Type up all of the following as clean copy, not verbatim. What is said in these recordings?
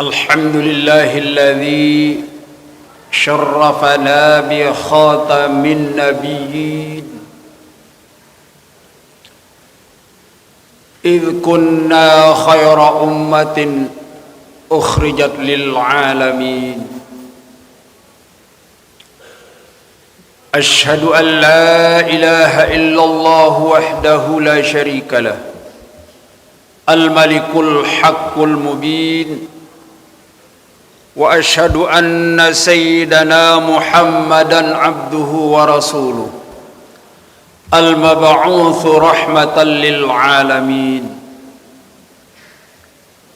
الحمد لله الذي شرفنا بخاتم النبيين إذ كنا خير أمة أخرجت للعالمين أشهد أن لا إله إلا الله وحده لا شريك له الملك الحق المبين وأشهد أن سيدنا محمدا عبده ورسوله المبعوث رحمة للعالمين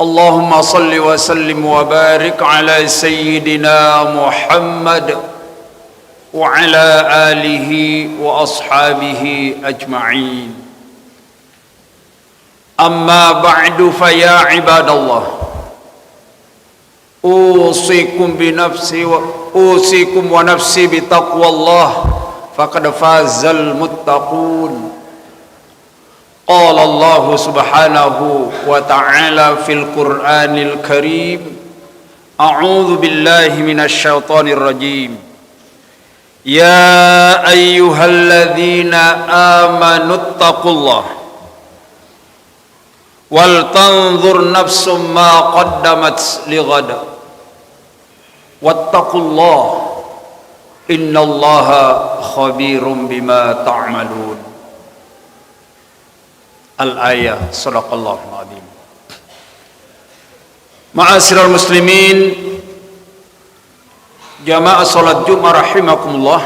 اللهم صل وسلم وبارك على سيدنا محمد وعلى آله وأصحابه أجمعين أما بعد فيا عباد الله أوصيكم ونفسي بتقوى الله فقد فاز المتقون قال الله سبحانه وتعالى في القرآن الكريم أعوذ بالله من الشيطان الرجيم يا أيها الذين آمنوا اتقوا الله وَلْتَنْظُرْ نَفْسٌ مَا قَدَّمَتْ لِغَدٍ وَاتَّقُوا اللَّهَ إِنَّ اللَّهَ خَبِيرٌ بِمَا تَعْمَلُونَ Al-ayah Sadaqallahul Azim. Ma'asyiral muslimin, jamaah salat Jumat rahimakumullah.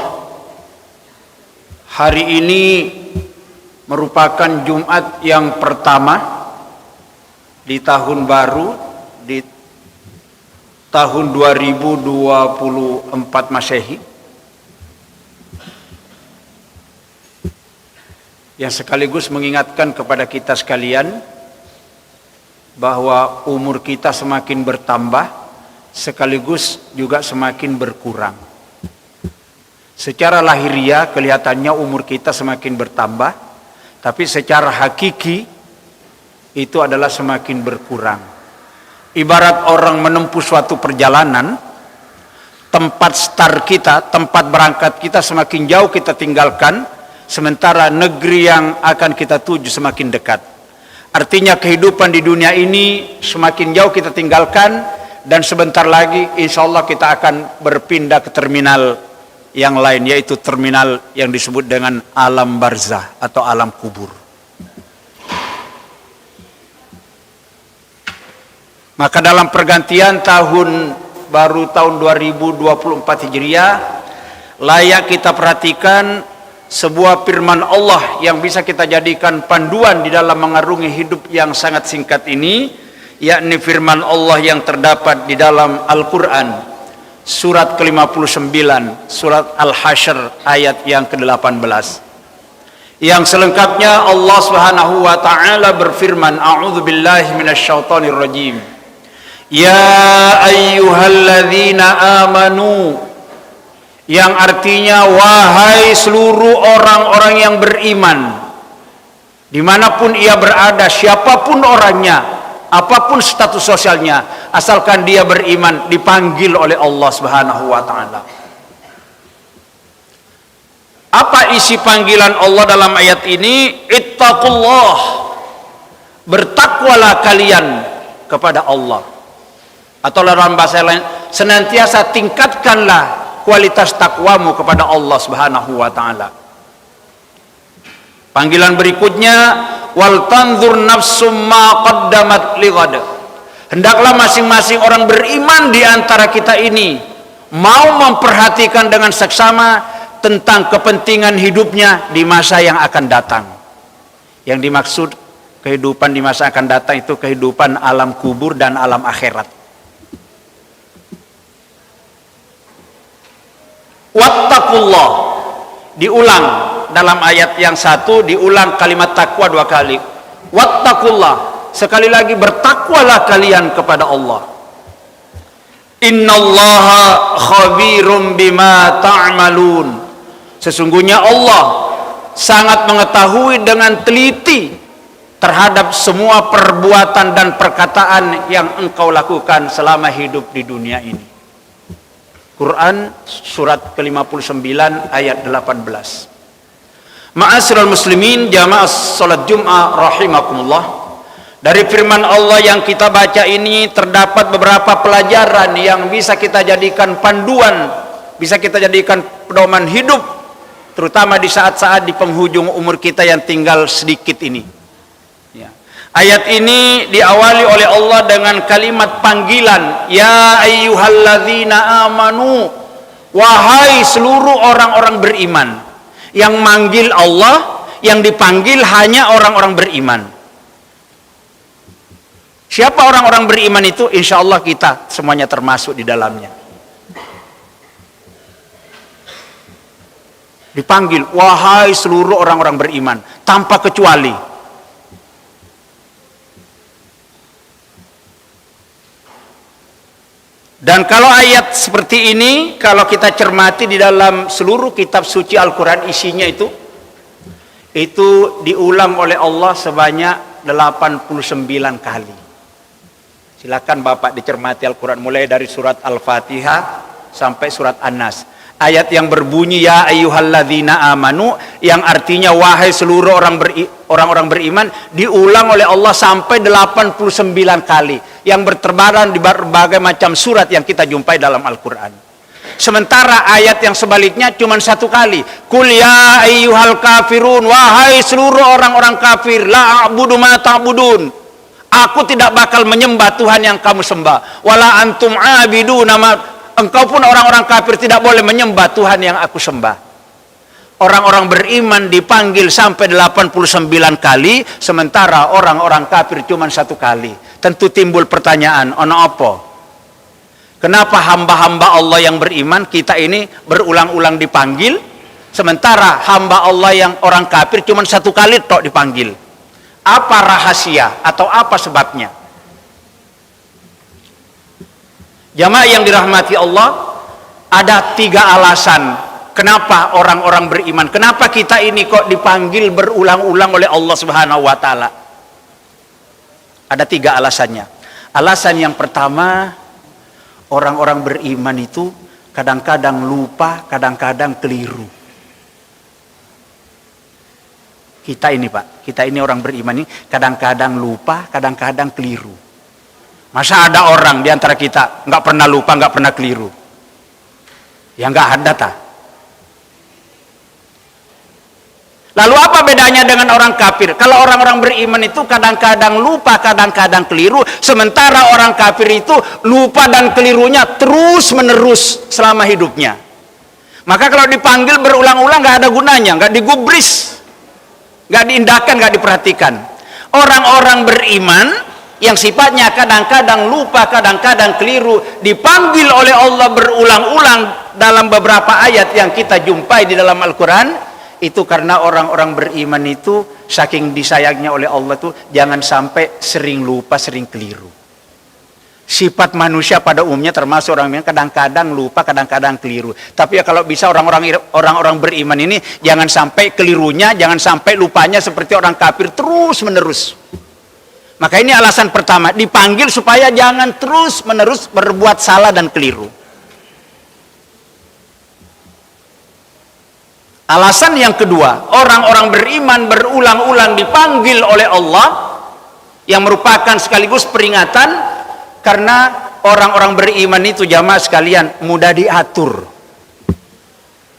Hari ini merupakan Jumat yang pertama di tahun baru, di tahun 2024 Masehi, yang sekaligus mengingatkan kepada kita sekalian bahwa umur kita semakin bertambah sekaligus juga semakin berkurang. Secara lahiriah kelihatannya umur kita semakin bertambah, tapi secara hakiki itu adalah semakin berkurang. Ibarat orang menempuh suatu perjalanan, tempat start kita, tempat berangkat kita semakin jauh kita tinggalkan, sementara negeri yang akan kita tuju semakin dekat. Artinya kehidupan di dunia ini semakin jauh kita tinggalkan, dan sebentar lagi insya Allah kita akan berpindah ke terminal yang lain, yaitu terminal yang disebut dengan alam barzah atau alam kubur. Maka dalam pergantian tahun baru tahun 2024 Hijriah, layak kita perhatikan sebuah firman Allah yang bisa kita jadikan panduan di dalam mengarungi hidup yang sangat singkat ini, yakni firman Allah yang terdapat di dalam Al-Quran surat ke-59, surat Al-Hasyr ayat yang ke-18. Yang selengkapnya Allah Subhanahu wa taala berfirman, a'udzubillahi minasyaitonir rajim. Ya ayyuhalladzina amanu, yang artinya wahai seluruh orang-orang yang beriman, dimanapun ia berada, siapapun orangnya, apapun status sosialnya, asalkan dia beriman, dipanggil oleh Allah Subhanahu wa taala. Apa isi panggilan Allah dalam ayat ini? Ittaqullah, bertakwalah kalian kepada Allah. Atau dalam bahasa lain, senantiasa tingkatkanlah kualitas takwamu kepada Allah Subhanahu wa taala. Panggilan berikutnya, wal tanzur nafsum ma qaddamat lighad. Hendaklah masing-masing orang beriman di antara kita ini mau memperhatikan dengan seksama tentang kepentingan hidupnya di masa yang akan datang. Yang dimaksud kehidupan di masa akan datang itu kehidupan alam kubur dan alam akhirat. Wattaqullah, diulang dalam ayat yang satu, diulang kalimat takwa 2 kali. Wattaqullah, sekali lagi bertakwalah kalian kepada Allah. Innallaha khabirum bima ta'malun. Sesungguhnya Allah sangat mengetahui dengan teliti terhadap semua perbuatan dan perkataan yang engkau lakukan selama hidup di dunia ini. Quran surat ke-59 ayat 18. Ma'asyiral muslimin jamaah salat Jumat rahimakumullah. Dari firman Allah yang kita baca ini terdapat beberapa pelajaran yang bisa kita jadikan panduan, bisa kita jadikan pedoman hidup, terutama di saat-saat di penghujung umur kita yang tinggal sedikit ini. Ya. Ayat ini diawali oleh Allah dengan kalimat panggilan, ya ayyuhalladzina amanu, wahai seluruh orang-orang beriman. Yang manggil Allah, yang dipanggil hanya orang-orang beriman. Siapa orang-orang beriman itu? Insya Allah kita semuanya termasuk di dalamnya. Dipanggil, wahai seluruh orang-orang beriman, tanpa kecuali. Dan kalau ayat seperti ini, kalau kita cermati di dalam seluruh kitab suci Al-Quran isinya itu diulang oleh Allah sebanyak 89 kali. Silakan Bapak dicermati Al-Quran mulai dari surat Al-Fatihah sampai surat An-Nas. Ayat yang berbunyi ya ayyuhalladzina amanu, yang artinya wahai seluruh orang-orang beriman, diulang oleh Allah sampai 89 kali, yang berterbaran di berbagai macam surat yang kita jumpai dalam Al-Quran. Sementara ayat yang sebaliknya cuma satu kali, kul ya ayyuhal kafirun, wahai seluruh orang-orang kafir, la a'budu ma ta'budun, aku tidak bakal menyembah Tuhan yang kamu sembah, wala antum abiduna ma, engkau pun orang-orang kafir tidak boleh menyembah Tuhan yang aku sembah. Orang-orang beriman dipanggil sampai 89 kali, sementara orang-orang kafir cuma satu kali. Tentu timbul pertanyaan, ono apa? Kenapa hamba-hamba Allah yang beriman, kita ini berulang-ulang dipanggil, sementara hamba Allah yang orang kafir cuma satu kali tok dipanggil? Apa rahasia atau apa sebabnya? Jamaah yang dirahmati Allah, ada 3 alasan kenapa orang-orang beriman, kenapa kita ini kok dipanggil berulang-ulang oleh Allah Subhanahu wa taala. Ada 3 alasannya. Alasan yang pertama, orang-orang beriman itu kadang-kadang lupa, kadang-kadang keliru. Kita ini Pak, kita ini orang beriman ini kadang-kadang lupa, kadang-kadang keliru. Masa ada orang di antara kita nggak pernah lupa, nggak pernah keliru? Ya nggak ada tak. Lalu apa bedanya dengan orang kafir? Kalau orang-orang beriman itu kadang-kadang lupa, kadang-kadang keliru, sementara orang kafir itu lupa dan kelirunya terus menerus selama hidupnya. Maka kalau dipanggil berulang-ulang nggak ada gunanya, nggak digubris, nggak diindahkan, nggak diperhatikan. Orang-orang beriman yang sifatnya kadang-kadang lupa, kadang-kadang keliru, dipanggil oleh Allah berulang-ulang dalam beberapa ayat yang kita jumpai di dalam Al-Quran, itu karena orang-orang beriman itu saking disayangnya oleh Allah itu jangan sampai sering lupa, sering keliru. Sifat manusia pada umumnya termasuk orang yang kadang-kadang lupa, kadang-kadang keliru. Tapi ya kalau bisa orang-orang beriman ini jangan sampai kelirunya, jangan sampai lupanya seperti orang kafir terus menerus. Maka ini alasan pertama, dipanggil supaya jangan terus menerus berbuat salah dan keliru. Alasan yang kedua, orang-orang beriman berulang-ulang dipanggil oleh Allah, yang merupakan sekaligus peringatan, karena orang-orang beriman itu jamaah sekalian mudah diatur.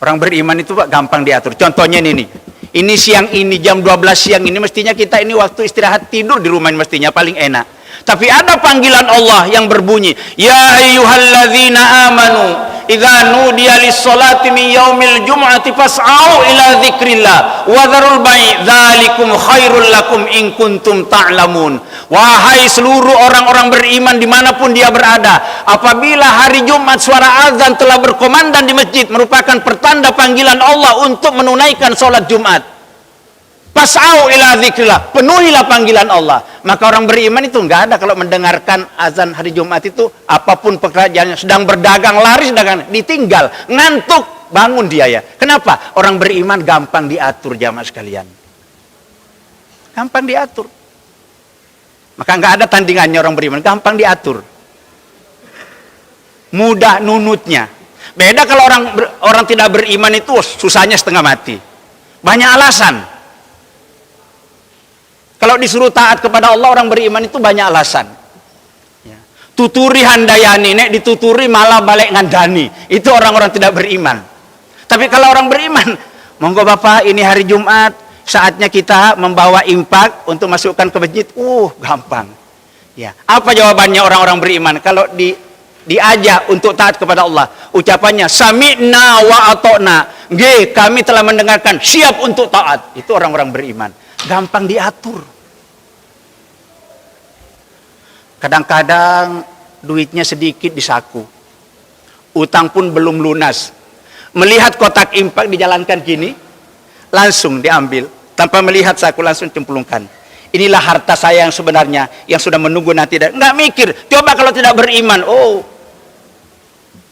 Orang beriman itu Pak gampang diatur. Contohnya ini siang ini jam 12 siang ini mestinya kita ini waktu istirahat tidur di rumah mestinya paling enak. Tapi ada panggilan Allah yang berbunyi, ya ayyuhalladzina amanu idza nudiya lis-salati min yaumil jum'ati fas'au ila dzikrillah wa dzarul bai' dzalikum khairul lakum in kuntum ta'lamun. Wahai seluruh orang-orang beriman dimanapun dia berada, apabila hari Jumat suara azan telah berkumandang di masjid, merupakan pertanda panggilan Allah untuk menunaikan sholat Jumat. Fas'au ila dzikrillah, penuhilah panggilan Allah. Maka orang beriman itu enggak ada kalau mendengarkan azan hari Jumat itu, apapun pekerjaannya, sedang berdagang, laris dagang, ditinggal, ngantuk, bangun dia ya. Kenapa? Orang beriman gampang diatur jamaah sekalian. Gampang diatur. Maka nggak ada tandingannya orang beriman, gampang diatur. Mudah nunutnya. Beda kalau orang tidak beriman itu susahnya setengah mati. Banyak alasan. Kalau disuruh taat kepada Allah, orang beriman itu banyak alasan. Ya. Tuturi handayani, nek dituturi malah balik ngandani. Itu orang-orang tidak beriman. Tapi kalau orang beriman, monggo Bapak, ini hari Jumat, saatnya kita membawa impak untuk masukkan ke masjid. Gampang. Ya. Apa jawabannya orang-orang beriman kalau diajak untuk taat kepada Allah? Ucapannya sami'na wa ata'na. Kami telah mendengarkan, siap untuk taat. Itu orang-orang beriman. Gampang diatur. Kadang-kadang duitnya sedikit di saku. Utang pun belum lunas. Melihat kotak impak dijalankan gini, langsung diambil. Tanpa melihat saku, langsung cemplungkan. Inilah harta saya yang sebenarnya, yang sudah menunggu nanti. Nggak mikir. Coba kalau tidak beriman,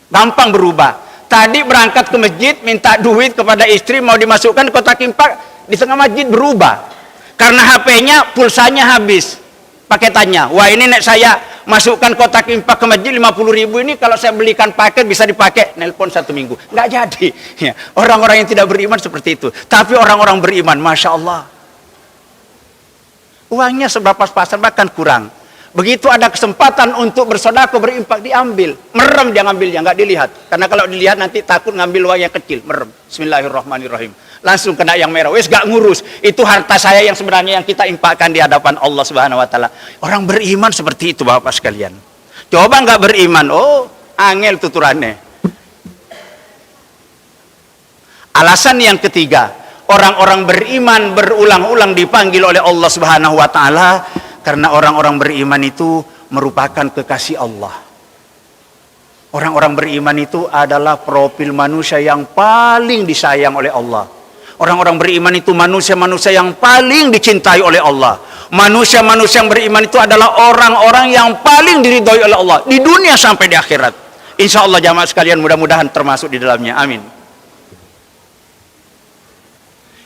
gampang berubah. Tadi berangkat ke masjid, minta duit kepada istri, mau dimasukkan kotak impak, di tengah masjid berubah. Karena HP-nya, pulsanya habis. Paketannya. Wah, ini nek saya masukkan kotak impak ke masjid 50.000 ini, kalau saya belikan paket bisa dipakai nelpon 1 minggu. Nggak jadi. Ya. Orang-orang yang tidak beriman seperti itu. Tapi orang-orang beriman, Masya Allah. Uangnya seberapa-pasar bahkan kurang. Begitu ada kesempatan untuk bersedekah, berimpak, diambil. Merem dia ngambilnya, nggak dilihat. Karena kalau dilihat nanti takut ngambil uang yang kecil. Merem. Bismillahirrahmanirrahim. Langsung kena yang merah. Wes gak ngurus. Itu harta saya yang sebenarnya yang kita impakkan di hadapan Allah Subhanahu wa taala. Orang beriman seperti itu Bapak sekalian. Coba nggak beriman, angel tuturannya. Alasan yang ketiga, orang-orang beriman berulang-ulang dipanggil oleh Allah Subhanahu wa taala karena orang-orang beriman itu merupakan kekasih Allah. Orang-orang beriman itu adalah profil manusia yang paling disayang oleh Allah. Orang-orang beriman itu manusia-manusia yang paling dicintai oleh Allah. Manusia-manusia yang beriman itu adalah orang-orang yang paling diridhoi oleh Allah di dunia sampai di akhirat. Insya Allah jamaah sekalian, mudah-mudahan termasuk di dalamnya. Amin.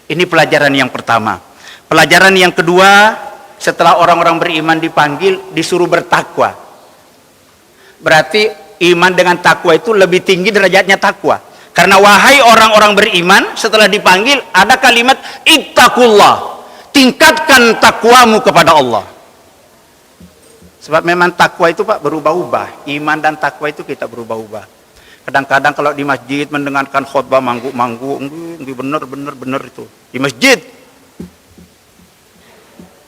Ini pelajaran yang pertama. Pelajaran yang kedua, setelah orang-orang beriman dipanggil, disuruh bertakwa. Berarti iman dengan takwa itu lebih tinggi derajatnya takwa. Karena wahai orang-orang beriman, setelah dipanggil ada kalimat ittaqullah. Tingkatkan takwamu kepada Allah. Sebab memang takwa itu Pak berubah-ubah. Iman dan takwa itu kita berubah-ubah. Kadang-kadang kalau di masjid mendengarkan khutbah manggu-manggu, bener itu. Di masjid.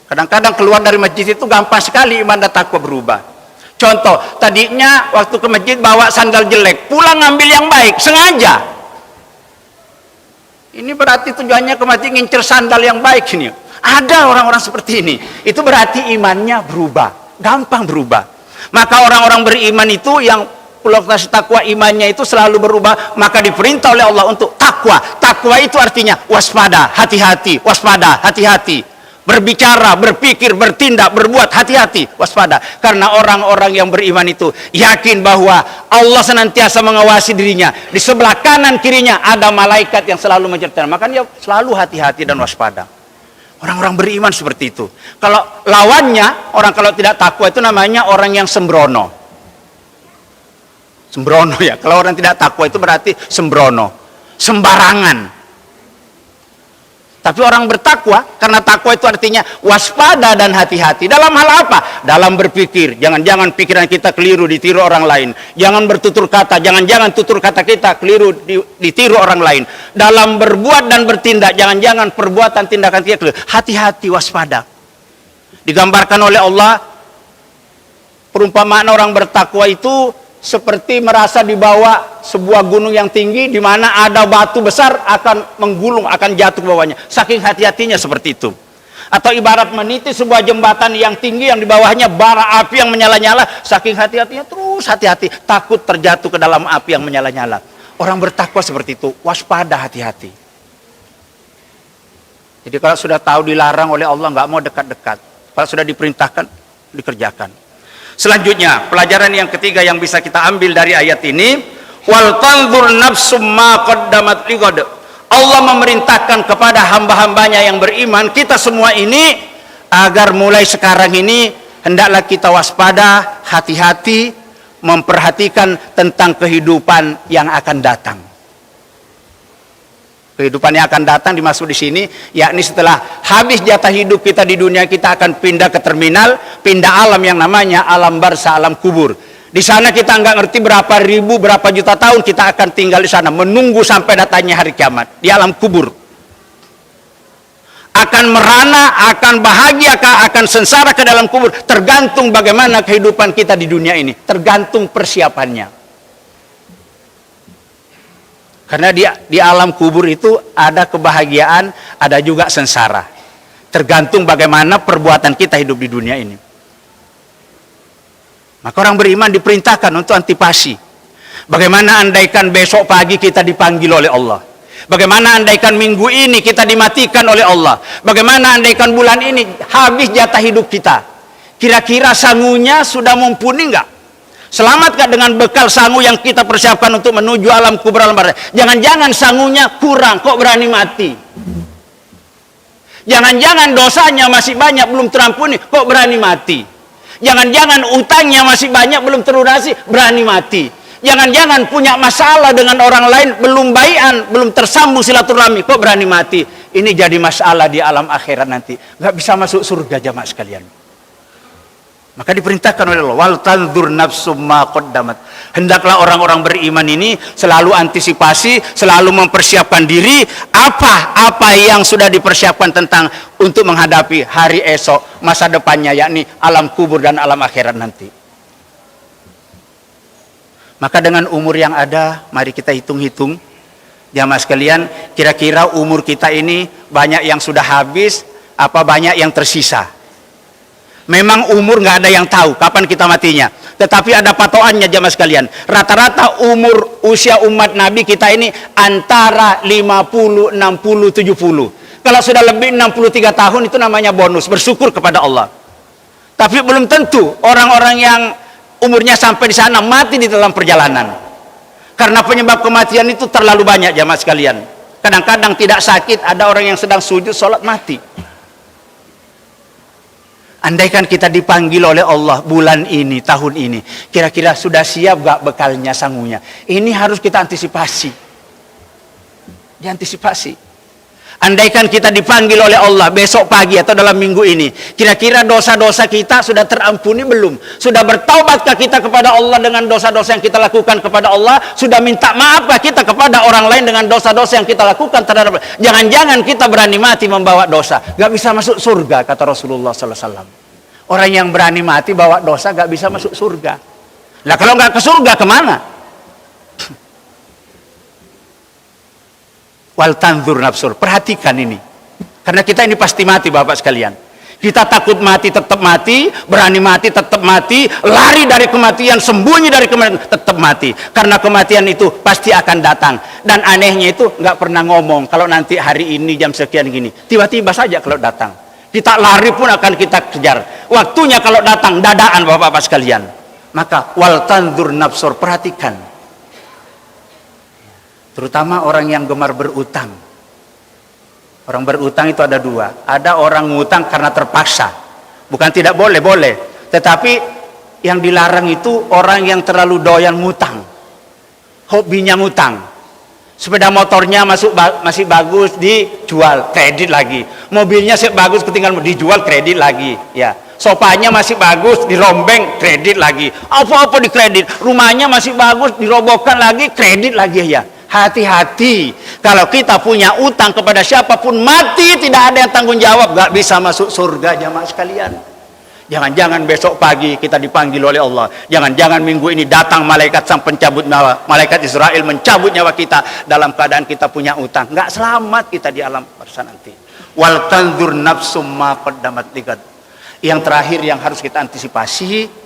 Kadang-kadang keluar dari masjid itu gampang sekali iman dan takwa berubah. Contoh, tadinya waktu ke masjid bawa sandal jelek, pulang ngambil yang baik, sengaja. Ini berarti tujuannya ke masjid ngincer sandal yang baik ini. Ada orang-orang seperti ini. Itu berarti imannya berubah, gampang berubah. Maka orang-orang beriman itu yang kultivasi takwa imannya itu selalu berubah, maka diperintah oleh Allah untuk takwa. Takwa itu artinya waspada, hati-hati, waspada, hati-hati. Berbicara, berpikir, bertindak, berbuat, hati-hati, waspada. Karena orang-orang yang beriman itu yakin bahwa Allah senantiasa mengawasi dirinya. Di sebelah kanan kirinya ada malaikat yang selalu menyertai. Makanya selalu hati-hati dan waspada. Orang-orang beriman seperti itu. Kalau lawannya, orang kalau tidak takwa itu namanya orang yang sembrono. Sembrono ya. Kalau orang tidak takwa itu berarti sembrono, sembarangan. Tapi orang bertakwa, karena takwa itu artinya waspada dan hati-hati. Dalam hal apa? Dalam berpikir. Jangan-jangan pikiran kita keliru ditiru orang lain. Jangan bertutur kata. Jangan-jangan tutur kata kita keliru ditiru orang lain. Dalam berbuat dan bertindak. Jangan-jangan perbuatan tindakan kita keliru. Hati-hati, waspada. Digambarkan oleh Allah, perumpamaan orang bertakwa itu seperti merasa di bawah sebuah gunung yang tinggi di mana ada batu besar akan menggulung, akan jatuh ke bawahnya. Saking hati-hatinya seperti itu. Atau ibarat meniti sebuah jembatan yang tinggi yang di bawahnya bara api yang menyala-nyala. Saking hati-hatinya terus hati-hati, takut terjatuh ke dalam api yang menyala-nyala. Orang bertakwa seperti itu, waspada, hati-hati. Jadi kalau sudah tahu dilarang oleh Allah nggak mau dekat-dekat. Kalau sudah diperintahkan, dikerjakan. Selanjutnya, pelajaran yang ketiga yang bisa kita ambil dari ayat ini, wal tanzur nafsum ma qaddamat lighad. Allah memerintahkan kepada hamba-hambanya yang beriman, kita semua ini agar mulai sekarang ini hendaklah kita waspada, hati-hati, memperhatikan tentang kehidupan yang akan datang. Kehidupan yang akan datang dimaksud di sini, yakni setelah habis jatah hidup kita di dunia, kita akan pindah ke terminal, pindah alam yang namanya alam barzah, alam kubur. Di sana kita nggak ngerti berapa ribu, berapa juta tahun kita akan tinggal di sana, menunggu sampai datangnya hari kiamat di alam kubur. Akan merana, akan bahagia, akan sengsara ke dalam kubur, tergantung bagaimana kehidupan kita di dunia ini, tergantung persiapannya. Karena di alam kubur itu ada kebahagiaan, ada juga sengsara. Tergantung bagaimana perbuatan kita hidup di dunia ini. Maka orang beriman diperintahkan untuk antipasi. Bagaimana andaikan besok pagi kita dipanggil oleh Allah? Bagaimana andaikan minggu ini kita dimatikan oleh Allah? Bagaimana andaikan bulan ini habis jatah hidup kita? Kira-kira sangunya sudah mumpuni enggak? Selamat gak dengan bekal sangu yang kita persiapkan untuk menuju alam kubur, alam barzah? Jangan-jangan sangunya kurang, kok berani mati? Jangan-jangan dosanya masih banyak, belum terampuni, kok berani mati? Jangan-jangan utangnya masih banyak, belum terlunasi, berani mati? Jangan-jangan punya masalah dengan orang lain, belum baian, belum tersambung silaturahmi, kok berani mati? Ini jadi masalah di alam akhirat nanti. Gak bisa masuk surga jamaah sekalian. Maka diperintahkan oleh Allah, wal tanzur nafsum ma qaddamat. Hendaklah orang-orang beriman ini selalu antisipasi, selalu mempersiapkan diri apa yang sudah dipersiapkan tentang untuk menghadapi hari esok, masa depannya, yakni alam kubur dan alam akhirat nanti. Maka dengan umur yang ada, mari kita hitung-hitung jamaah sekalian, kira-kira umur kita ini banyak yang sudah habis, apa banyak yang tersisa. Memang umur nggak ada yang tahu kapan kita matinya, tetapi ada patokannya jamaah sekalian. Rata-rata umur usia umat Nabi kita ini antara 50, 60, 70. Kalau sudah lebih 63 tahun itu namanya bonus, bersyukur kepada Allah. Tapi belum tentu orang-orang yang umurnya sampai di sana mati di dalam perjalanan. Karena penyebab kematian itu terlalu banyak jamaah sekalian. Kadang-kadang tidak sakit, ada orang yang sedang sujud sholat mati. Andaikan kita dipanggil oleh Allah bulan ini, tahun ini, kira-kira sudah siap gak bekalnya, sangunya? Ini harus kita antisipasi. Diantisipasi. Andaikan kita dipanggil oleh Allah besok pagi atau dalam minggu ini, kira-kira dosa-dosa kita sudah terampuni belum? Sudah bertaubatkah kita kepada Allah dengan dosa-dosa yang kita lakukan kepada Allah? Sudah minta maafkah kita kepada orang lain dengan dosa-dosa yang kita lakukan terhadap? Jangan-jangan kita berani mati membawa dosa, gak bisa masuk surga, kata Rasulullah SAW. Orang yang berani mati bawa dosa gak bisa masuk surga. Lah kalau gak ke surga kemana? Wal tanzur nafsur, perhatikan ini, karena kita ini pasti mati bapak sekalian. Kita takut mati tetap mati, berani mati tetap mati, lari dari kematian, sembunyi dari kematian tetap mati, karena kematian itu pasti akan datang. Dan anehnya itu nggak pernah ngomong kalau nanti hari ini jam sekian gini, tiba-tiba saja kalau datang. Kita lari pun akan kita kejar, waktunya kalau datang dadaan bapak-bapak sekalian. Maka wal tanzur nafsur, perhatikan. Terutama orang yang gemar berutang. Orang berutang itu ada dua. Ada orang ngutang karena terpaksa. Bukan tidak boleh, boleh. Tetapi yang dilarang itu orang yang terlalu doyan ngutang. Hobinya ngutang. Sepeda motornya masih bagus, dijual, kredit lagi. Mobilnya bagus, ketinggalan, dijual, kredit lagi. Ya. Sofanya masih bagus, dirombeng, kredit lagi. Apa-apa dikredit. Rumahnya masih bagus, dirobohkan lagi, kredit lagi ya. Hati-hati, kalau kita punya utang kepada siapapun, mati tidak ada yang tanggung jawab, gak bisa masuk surga jamaah sekalian. Jangan-jangan besok pagi kita dipanggil oleh Allah, jangan-jangan minggu ini datang malaikat sang pencabut nyawa, malaikat Israel mencabut nyawa kita dalam keadaan kita punya utang. Gak selamat kita di alam barzah nanti. Wal tanzur nafsum ma qaddamat ligat. Yang terakhir yang harus kita antisipasi,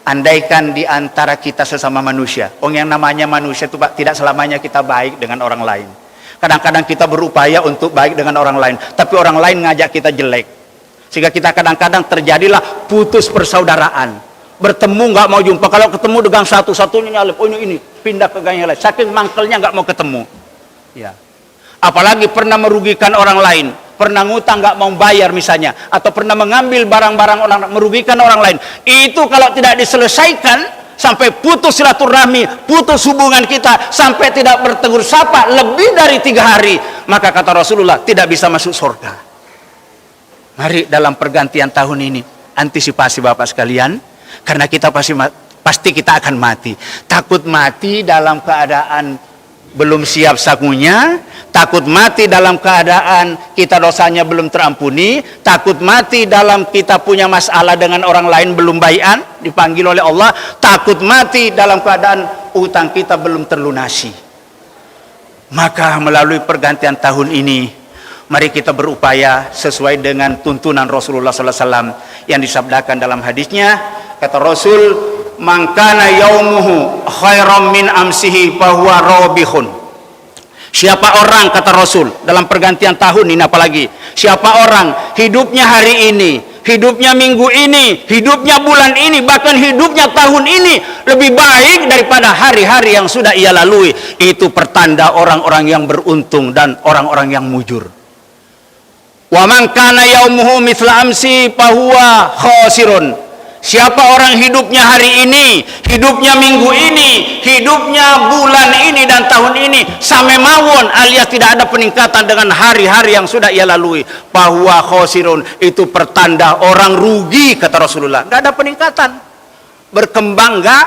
andaikan di antara kita sesama manusia, yang namanya manusia itu Pak, tidak selamanya kita baik dengan orang lain. Kadang-kadang kita berupaya untuk baik dengan orang lain, tapi orang lain ngajak kita jelek. Sehingga kita kadang-kadang terjadilah putus persaudaraan. Bertemu nggak mau jumpa, kalau ketemu dengan satu-satunya nyalip, oh ini pindah ke gang yang lain. Saking mangkelnya nggak mau ketemu. Ya. Apalagi pernah merugikan orang lain, pernah ngutang nggak mau bayar misalnya, atau pernah mengambil barang-barang orang, merugikan orang lain, itu kalau tidak diselesaikan sampai putus silaturahmi, putus hubungan kita, sampai tidak bertegur sapa lebih dari 3 hari, maka kata Rasulullah tidak bisa masuk surga. Mari dalam pergantian tahun ini antisipasi Bapak sekalian, karena kita pasti kita akan mati. Takut mati dalam keadaan belum siap sakunya, takut mati dalam keadaan kita dosanya belum terampuni, takut mati dalam kita punya masalah dengan orang lain belum baian, dipanggil oleh Allah, takut mati dalam keadaan utang kita belum terlunasi. Maka melalui pergantian tahun ini, mari kita berupaya sesuai dengan tuntunan Rasulullah SAW yang disabdakan dalam hadisnya. Kata Rasul, man kana yaumuhu khairam min amsihi fahuwa rabihun. Siapa orang, kata Rasul, dalam pergantian tahun ini apalagi, siapa orang hidupnya hari ini, hidupnya minggu ini, hidupnya bulan ini, bahkan hidupnya tahun ini lebih baik daripada hari-hari yang sudah ia lalui, itu pertanda orang-orang yang beruntung dan orang-orang yang mujur. Wa man kana yaumuhu mithla amsi fahuwa khasirun. Siapa orang hidupnya hari ini, hidupnya minggu ini, hidupnya bulan ini dan tahun ini same mawon, alias tidak ada peningkatan dengan hari-hari yang sudah ia lalui, bahwa khosirun, itu pertanda orang rugi, kata Rasulullah. Nggak ada peningkatan, berkembang nggak,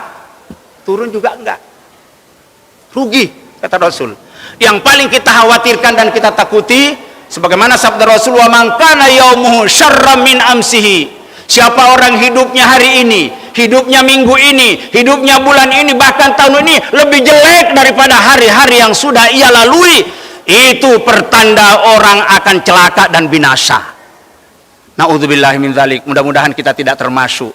turun juga nggak, rugi, kata Rasul. Yang paling kita khawatirkan dan kita takuti, sebagaimana sabda Rasulullah, man kana yaumuhu syarram min amsihi. Siapa orang hidupnya hari ini, hidupnya minggu ini, hidupnya bulan ini, bahkan tahun ini lebih jelek daripada hari-hari yang sudah ia lalui, itu pertanda orang akan celaka dan binasa. Na'udzubillahi min dzalik. Mudah-mudahan kita tidak termasuk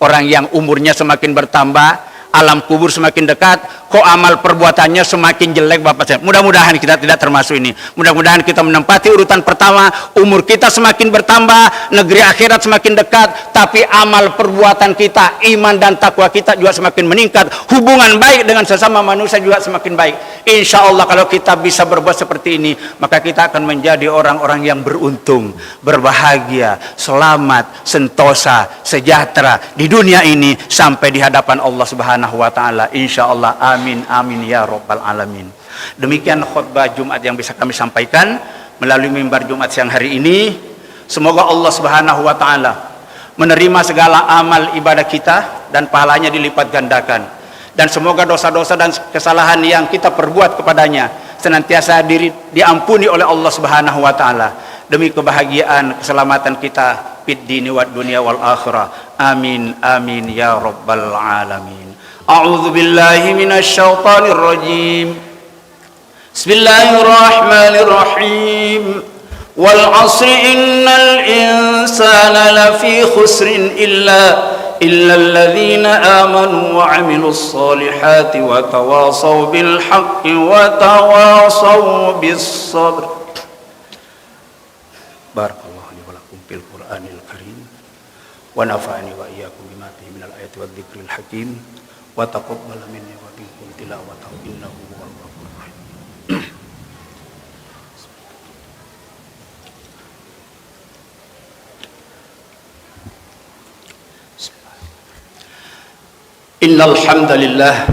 orang yang umurnya semakin bertambah, alam kubur semakin dekat, kok amal perbuatannya semakin jelek, Bapak saya. Mudah-mudahan kita tidak termasuk ini. Mudah-mudahan kita menempati urutan pertama, umur kita semakin bertambah, negeri akhirat semakin dekat, tapi amal perbuatan kita, iman dan takwa kita juga semakin meningkat, hubungan baik dengan sesama manusia juga semakin baik. Insya Allah kalau kita bisa berbuat seperti ini, maka kita akan menjadi orang-orang yang beruntung, berbahagia, selamat, sentosa, sejahtera di dunia ini sampai di hadapan Allah Subhanahu wa ta'ala, insyaallah. Amin amin ya rabbal alamin. Demikian khutbah Jumat yang bisa kami sampaikan melalui mimbar Jumat siang hari ini. Semoga Allah Subhanahu wa ta'ala menerima segala amal ibadah kita dan pahalanya dilipat gandakan, dan semoga dosa-dosa dan kesalahan yang kita perbuat kepadanya senantiasa diampuni oleh Allah Subhanahu wa ta'ala, demi kebahagiaan keselamatan kita fid dini wad dunya wal akhirah. Amin amin ya rabbal alamin. A'udzu billahi minasy syaithanir rajim. Bismillahirrahmanirrahim. Wal 'asri innal insana lafi khusrin illa alladzina amanu wa 'amilus solihati wa tawasaw bil haqqi wa tawasaw bis sabr. Barakallahu li wa lakum fil Qur'anil karim wa nafa'ani wa iyyakum bima fihi minal ayati wadh dzikril hakim. Wa taqabbal minni wa minkum tilawatahu innahu huwal ghafurur rahim. Innal hamdalillah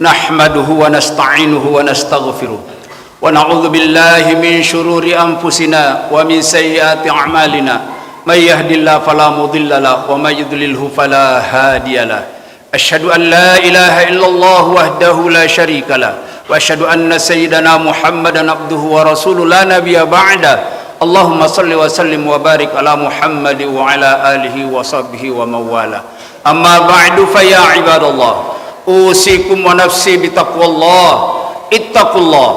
nahmaduhu wa nasta'inuhu wa nastaghfiruh wa na'udzu billahi min shururi anfusina wa min sayyiati a'malina may yahdihillahu fala mudilla lahu wa may yudlilhu fala hadiyalah. Asyhadu an la ilaha illallah wahdahu la syarika lah wa asyhadu anna sayyidana Muhammadan abduhu wa rasuluhu la nabiyya ba'da. Allahumma salli wa sallim wa barik ala Muhammad wa ala alihi wa sahbihi wa mawala. Amma ba'du fa ya ibadallah, usikum wa nafsi bi taqwallah. Ittaqullah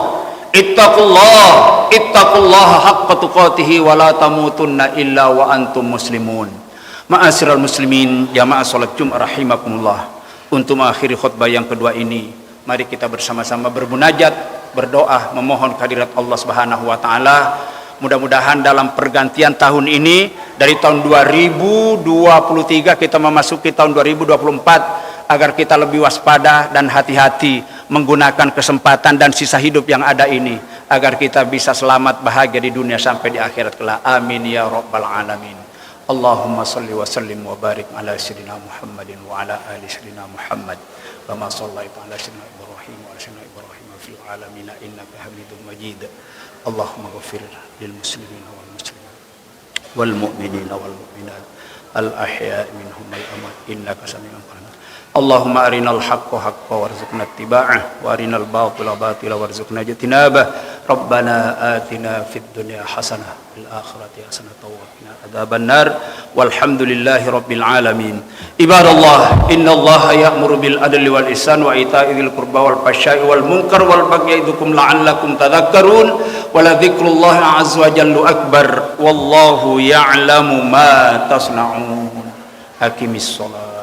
ittaqullaha haqqa tuqatih wa la tamutunna illa wa antum muslimun. Ma'asyiral muslimin, jamaah salat Jumat rahimakumullah. Untuk mengakhiri khutbah yang kedua ini, mari kita bersama-sama bermunajat, berdoa, memohon kehadirat Allah Subhanahu wa taala. Mudah-mudahan dalam pergantian tahun ini, dari tahun 2023 kita memasuki tahun 2024, agar kita lebih waspada dan hati-hati menggunakan kesempatan dan sisa hidup yang ada ini, agar kita bisa selamat bahagia di dunia sampai di akhirat kelak. Amin ya rabbal alamin. Allahumma salli wa sallim wa barik ala sayyidina Muhammadin wa ala ali sayyidina Muhammad kama shallaita ala sayyidina Ibrahim wa ala sayyidina Ibrahim fil alamin innaka Hamidum Majid. Allahumma ighfir lil muslimin wal muslimat wal mu'minina wal mu'minat al ahya'i minhum wal amwat innaka sami'un qarib. Allahumma arinal haqqa haqqan warzuqna ittiba'ah wa arinal batila batila warzuqna ijtinabah. Rabbana atina fid dunya hasanah fil akhirati hasanah wa qina adzabannar. Walhamdulillahi rabbil alamin. Ibadallah, innallaha ya'muru bil adli wal ihsan wa ita'i dzil qurba wal fahsya'i wal munkar wal bagyi ya'idukum la'allakum tadhakkarun. Wa la dzikrullahi 'azza wa jalla akbar. Wallahu ya'lamu ma tasna'un. Aqimis shalah.